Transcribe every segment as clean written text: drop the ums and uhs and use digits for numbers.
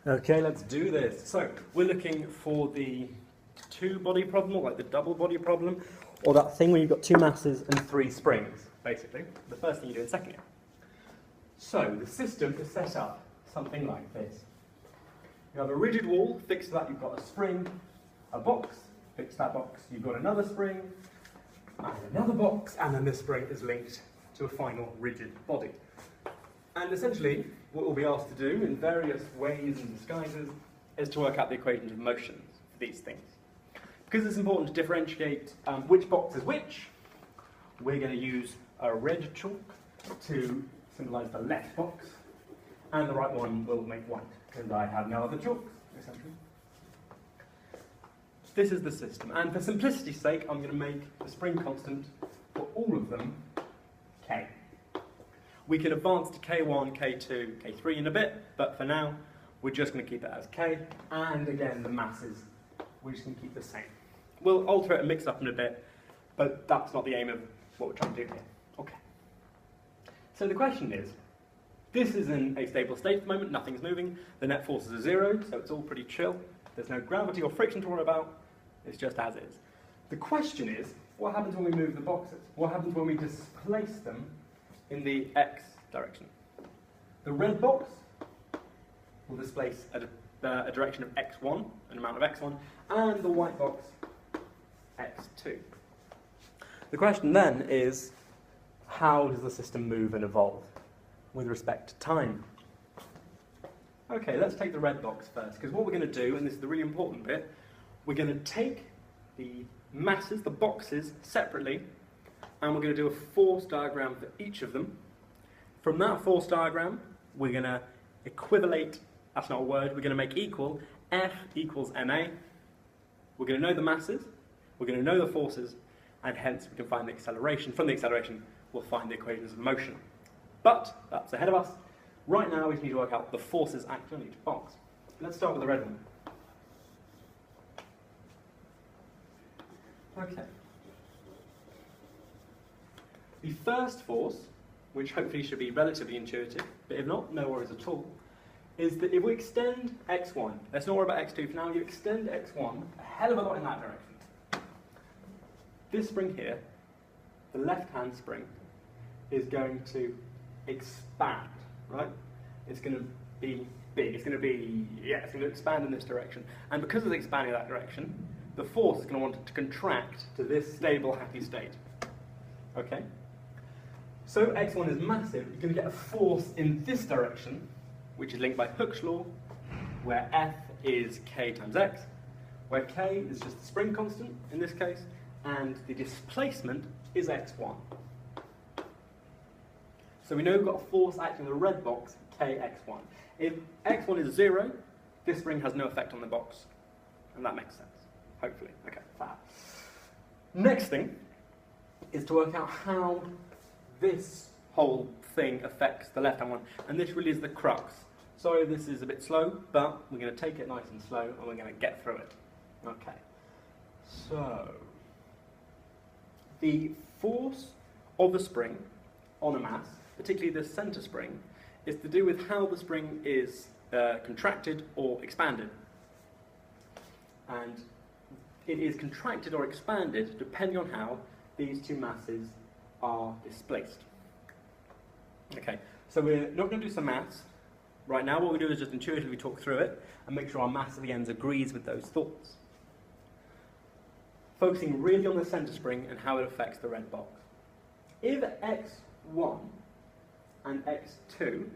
Okay, let's do this. So, we're looking for the two-body problem, or like the double-body problem, or that thing where you've got two masses and three springs, basically. The first thing you do in second year. So, the system is set up something like this. You have a rigid wall, fixed to that you've got a spring, a box, fixed to that box you've got another spring, and another box, and then this spring is linked to a final rigid body. And essentially, what we'll be asked to do in various ways and disguises is to work out the equations of motion for these things. Because it's important to differentiate which box is which, we're going to use a red chalk to symbolise the left box, and the right one will make white, because I have no other chalks, essentially. This is the system, and for simplicity's sake, I'm going to make the spring constant for all of them k. We can advance to k1, k2, k3 in a bit, but for now, we're just going to keep it as k, and again, the masses, we're just going to keep the same. We'll alter it and mix it up in a bit, but that's not the aim of what we're trying to do here. Okay. So the question is, this is in a stable state at the moment, nothing's moving, the net forces are 0, so it's all pretty chill, there's no gravity or friction to worry about, it's just as is. The question is, what happens when we move the boxes? What happens when we displace them in the x direction? The red box will displace a direction of x1, an amount of x1, and the white box x2. The question then is, how does the system move and evolve with respect to time? Okay, let's take the red box first, because what we're going to do, and this is the really important bit, we're going to take the masses, the boxes, separately, and we're going to do a force diagram for each of them. From that force diagram, we're going to equivalate, that's not a word, we're going to make equal F equals ma. We're going to know the masses, we're going to know the forces, and hence we can find the acceleration. From the acceleration, we'll find the equations of motion. But that's ahead of us. Right now, we just need to work out the forces acting on each box. Let's start with the red one. Okay. The first force, which hopefully should be relatively intuitive, but if not, no worries at all, is that if we extend x1, let's not worry about x2 for now, you extend x1 a hell of a lot in that direction. This spring here, the left-hand spring, is going to expand, right? It's going to be big, it's going to expand in this direction. And because it's expanding in that direction, the force is going to want it to contract to this stable, happy state. Okay? So x1 is massive, you're going to get a force in this direction, which is linked by Hooke's law, where F is k times x, where k is just the spring constant in this case, and the displacement is x1. So we know we've got a force acting on the red box, kx1. If x1 is 0, this spring has no effect on the box, and that makes sense. Hopefully. Okay, fab. Next thing is to work out how this whole thing affects the left-hand one, and this really is the crux. Sorry this is a bit slow, but we're going to take it nice and slow, and we're going to get through it. Okay, so the force of the spring on a mass, particularly the centre spring, is to do with how the spring is contracted or expanded. And it is contracted or expanded depending on how these two masses are displaced. Okay, so we're not going to do some maths. Right now what we do is just intuitively talk through it and make sure our mass at the ends agrees with those thoughts. Focusing really on the centre spring and how it affects the red box. If x1 and x2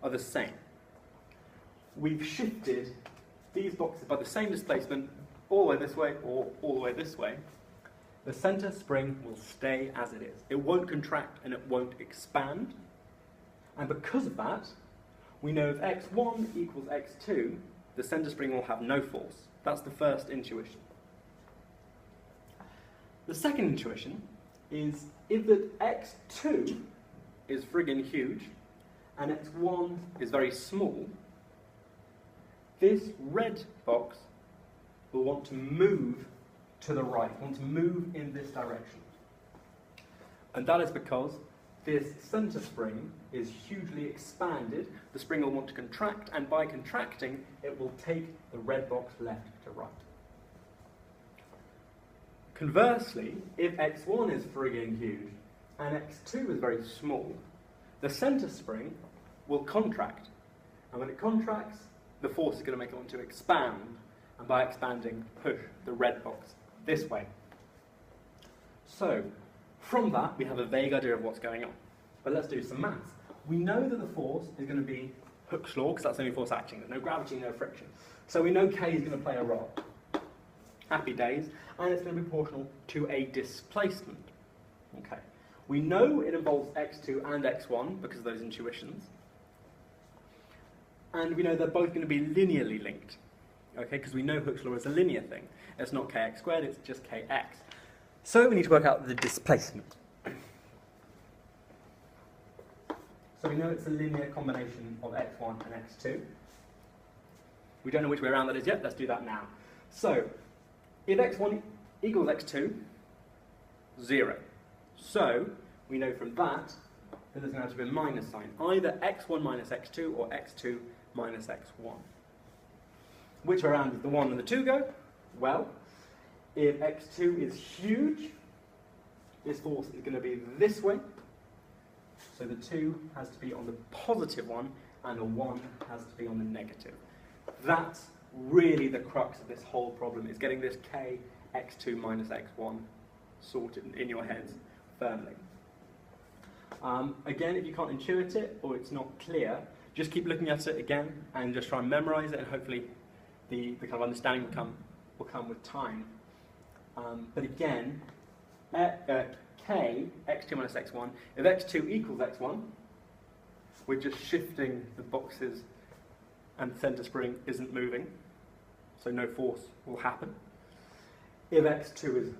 are the same, we've shifted these boxes by the same displacement all the way this way or all the way this way, the centre spring will stay as it is. It won't contract and it won't expand. And because of that, we know if x1 equals x2, the centre spring will have no force. That's the first intuition. The second intuition is if that x2 is friggin' huge and x1 is very small, this red box will want to move to the right, want to move in this direction. And that is because this centre spring is hugely expanded. The spring will want to contract, and by contracting, it will take the red box left to right. Conversely, if x1 is frigging huge and x2 is very small, the centre spring will contract. And when it contracts, the force is going to make it want to expand, and by expanding, push the red box this way. So, from that, we have a vague idea of what's going on. But let's do some maths. We know that the force is going to be Hooke's law, because that's the only force acting. There's no gravity, no friction. So we know K is going to play a role. Happy days. And it's going to be proportional to a displacement. Okay. We know it involves x2 and x1 because of those intuitions. And we know they're both going to be linearly linked. Okay, because we know Hooke's law is a linear thing. It's not kx squared, it's just kx. So we need to work out the displacement. So we know it's a linear combination of x1 and x2. We don't know which way around that is yet, let's do that now. So, if x1 equals x2, 0. So, we know from that there's going to have to be a minus sign. Either x1 minus x2 or x2 minus x1. Which way around does the 1 and the 2 go? Well, if x2 is huge, this force is going to be this way. So the 2 has to be on the positive one, and the 1 has to be on the negative. That's really the crux of this whole problem, is getting this k x2 minus x1 sorted in your heads firmly. Again, if you can't intuit it or it's not clear, just keep looking at it again and just try and memorize it, and hopefully the kind of understanding will come with time. But again, k, x2 minus x1, if x2 equals x1, we're just shifting the boxes and the centre spring isn't moving, so no force will happen. If x2 is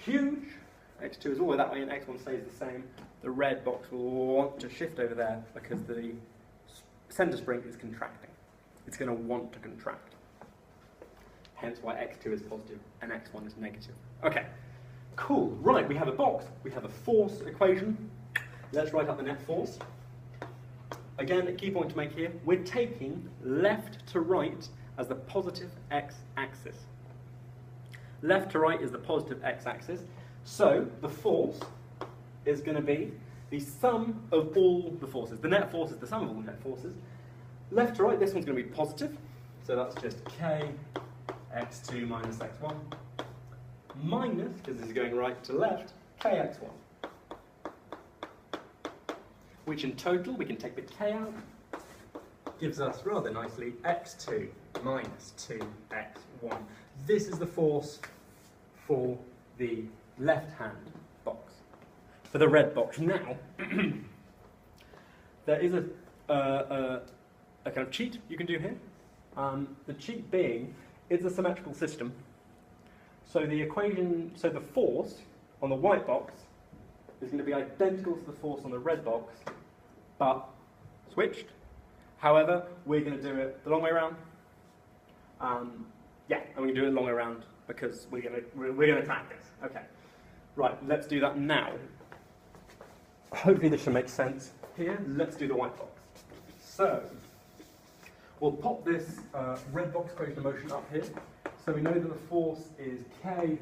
huge, x2 is all the way that way and x1 stays the same, the red box will want to shift over there because the centre spring is contracting. It's going to want to contract. Hence why x2 is positive and x1 is negative. Okay, cool. Right, we have a box. We have a force equation. Let's write up the net force. Again, a key point to make here, we're taking left to right as the positive x-axis. Left to right is the positive x-axis. So the force is going to be the sum of all the forces. The net force is the sum of all the net forces. Left to right, this one's going to be positive. So that's just k x2 minus x1 minus, because this is going right to left, kx1. Which in total, we can take the k out, gives us rather nicely x2 minus 2x1. This is the force for the left-hand box. For the red box. Now, there is a kind of cheat you can do here. The cheat being, it's a symmetrical system. So the equation, so the force on the white box is going to be identical to the force on the red box, but switched. However, we're going to do it the long way around. Yeah, and we can do it the long way around because we're going to track this. Okay, right. Let's do that now. Hopefully, this should make sense here. Let's do the white box. So we'll pop this red box equation of motion up here. So we know that the force is k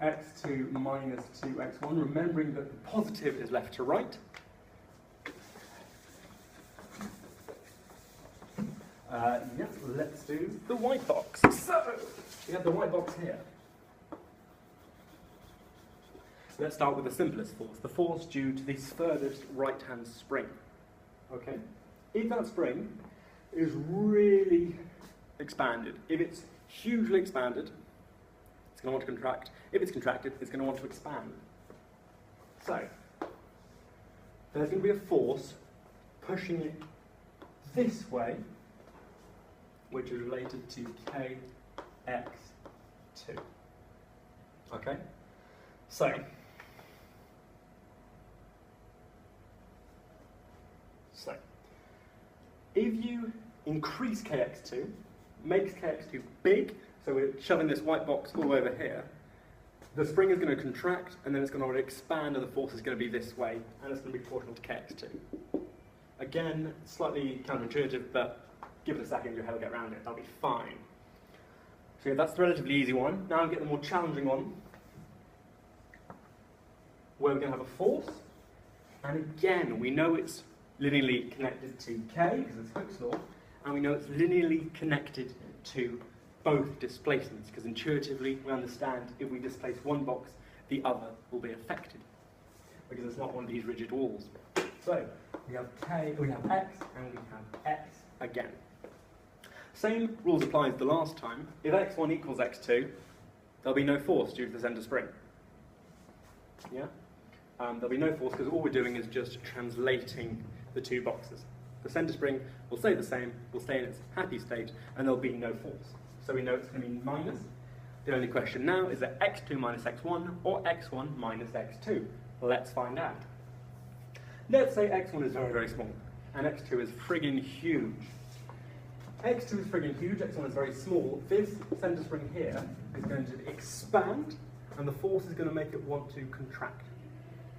x2 minus 2x1, remembering that the positive is left to right. Yeah, let's do the white box. So, we have the white box here. Let's start with the simplest force, the force due to this furthest right-hand spring. Okay? If that spring is really expanded, if it's hugely expanded, it's going to want to contract. If it's contracted, it's going to want to expand. So, there's going to be a force pushing it this way, which is related to kx2. Okay? So, if you increase kx2, makes kx2 big, so we're shoving this white box all over here, the spring is going to contract, and then it's going to expand, and the force is going to be this way, and it's going to be proportional to kx2. Again, slightly counterintuitive, but give it a second, your head will get around it. That'll be fine. So yeah, that's the relatively easy one. Now we get the more challenging one, where we're going to have a force, and again, we know it's linearly connected to k, because it's Hooke's law, and we know it's linearly connected to both displacements, because intuitively we understand if we displace one box, the other will be affected, because it's not one of these rigid walls. So we have x, and we have x again. Same rules apply as the last time. If x1 equals x2, there'll be no force due to the centre spring. Yeah? There'll be no force because all we're doing is just translating the two boxes. The centre spring will stay the same, will stay in its happy state, and there'll be no force. So we know it's going to be minus. The only question now is that x2 minus x1 or x1 minus x2. Let's find out. Let's say x1 is very, very small, and x2 is friggin' huge. x2 is friggin' huge, x1 is very small. This centre spring here is going to expand, and the force is going to make it want to contract,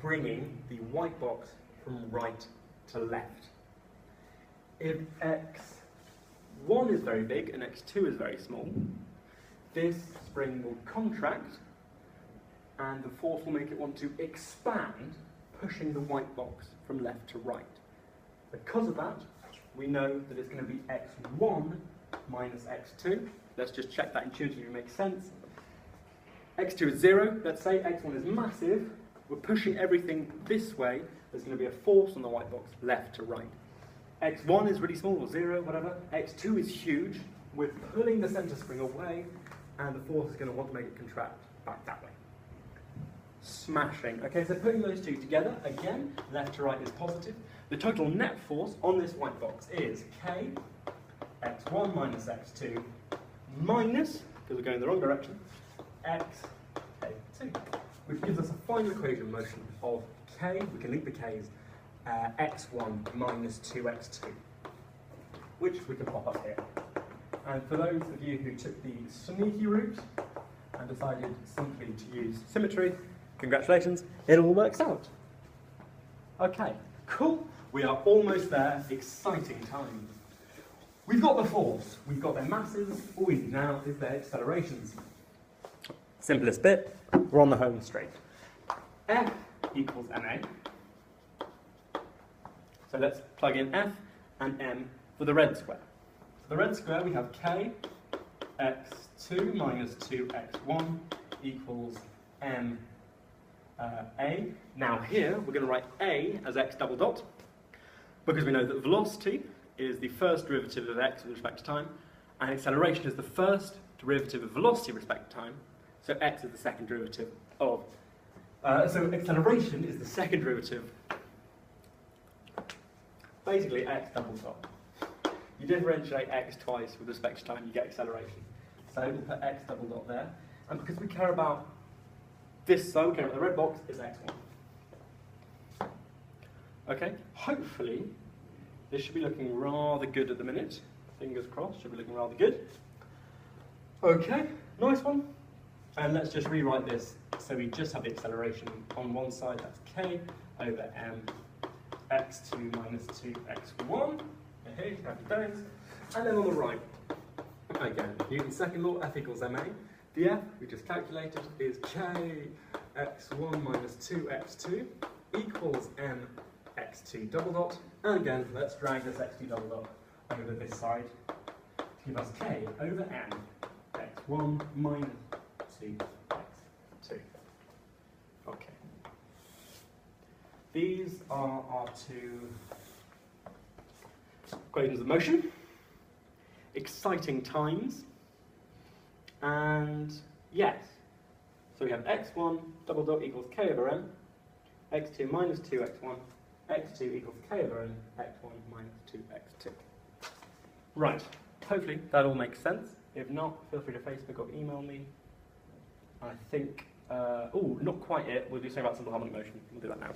bringing the white box from right to left. If x1 is very big and x2 is very small, this spring will contract, and the force will make it want to expand, pushing the white box from left to right. Because of that, we know that it's going to be x1 minus x2. Let's just check that intuitively makes sense. x2 is 0. Let's say x1 is massive. We're pushing everything this way. There's going to be a force on the white box left to right. x1 is really small, or 0, whatever. x2 is huge. We're pulling the centre spring away, and the force is going to want to make it contract back that way. Smashing. Okay, so putting those two together, again, left to right is positive. The total net force on this white box is k, x1 minus x2, minus, because we're going in the wrong direction, x, k2, which gives us a final equation motion of k, we can leave the k's, x1 minus 2x2, which we can pop up here. And for those of you who took the sneaky route and decided simply to use symmetry, congratulations, it all works out. Okay, cool. We are almost there. Exciting time. We've got the force, we've got their masses, all we need now is their accelerations. Simplest bit, we're on the home straight. F equals ma. So let's plug in F and m for the red square. For the red square we have k, x2 minus 2x1 equals m a. Now here we're going to write a as x double dot, because we know that velocity is the first derivative of x with respect to time, and acceleration is the first derivative of velocity with respect to time, so x is the second derivative of... so acceleration is the second derivative, basically x double dot. You differentiate x twice with respect to time, you get acceleration. So we'll put x double dot there, and because we care about this side, we care about the red box, is x1. Okay, hopefully this should be looking rather good at the minute. Fingers crossed, should be looking rather good. Okay, nice one. And let's just rewrite this so we just have the acceleration on one side, that's k over m, x2 minus 2x1. Hey, happy days. And then on the right, again, Newton's second law, F equals ma. The F we just calculated is k x1 minus 2x2 equals m x2 double dot, and again let's drag this x2 double dot over this side to give us k over m x1 minus 2x2. Okay. These are our two equations of motion. Exciting times. And yes, so we have x1 double dot equals k over m, x2 minus 2x1, x2 equals k over n, x1 minus 2x2. Right, hopefully that all makes sense. If not, feel free to Facebook or email me. I think, oh, not quite it. We'll do something about simple harmonic motion. We'll do that now.